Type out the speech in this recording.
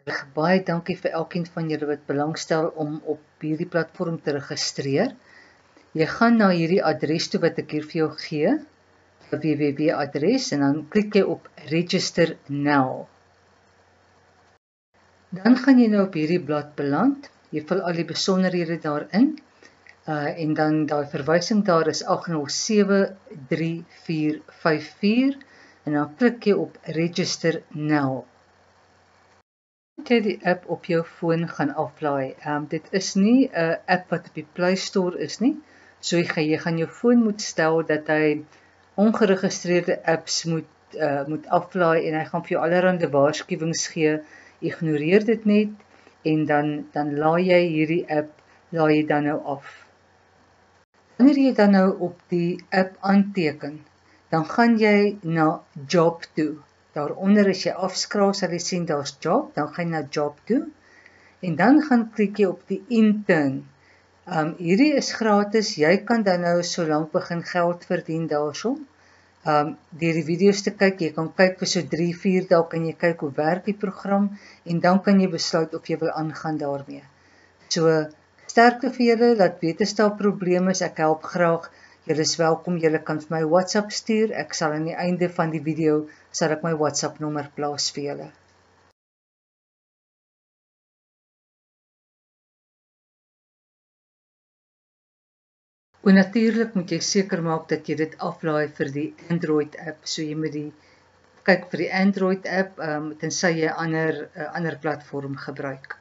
Baie dankie vir elkeen van julle wat belangstel om op hierdie platform te registreer. Jy gaan na hierdie adres toe wat ek hier vir jou gee, www.adres, en dan klik jy op Register Now. Dan gaan jy nou op hierdie blad beland. Jy vul al die besonderhede daarin. En dan daai verwysing daar is 8073454 en dan klik jy op Register Now. Moet jy die app op jou foon gaan aflaai. Dit is nie 'n app wat op die Play Store is nie. So jy gaan jou foon moet stel dat hy ongeregistreerde apps moet aflaai en hy gaan vir jou allerhande waarskuwings gee. Ignoreer dit net en dan laai jy hierdie app laai jy dan nou af. Wanneer jy dan nou op die app aanteken, dan gaan jy na Job toe. Daaronder as jy afskraal sal jy sien daar's Job, dan gaan jy na Job toe en dan gaan klik jy op die intern. Hierdie is gratis, jy kan dan nou solank begin geld verdien daarso. Deur die video's te kyk, jy kan kyk vir so 3-4 dae kan jy kyk hoe werk die program en dan kan jy besluit of jy wil aangaan daarmee. So sterkte vir julle, laat weet as daar probleme is, ek help graag. Julle is welkom, julle kan vir my WhatsApp stuur. Ek sal aan die einde van die video sal ek my WhatsApp nommer plaas vir julle. En natuurlik moet jy seker maak dat jy dit aflaai vir die Android app. So jy moet kyk vir die Android app, tensy jy 'n ander platform gebruik.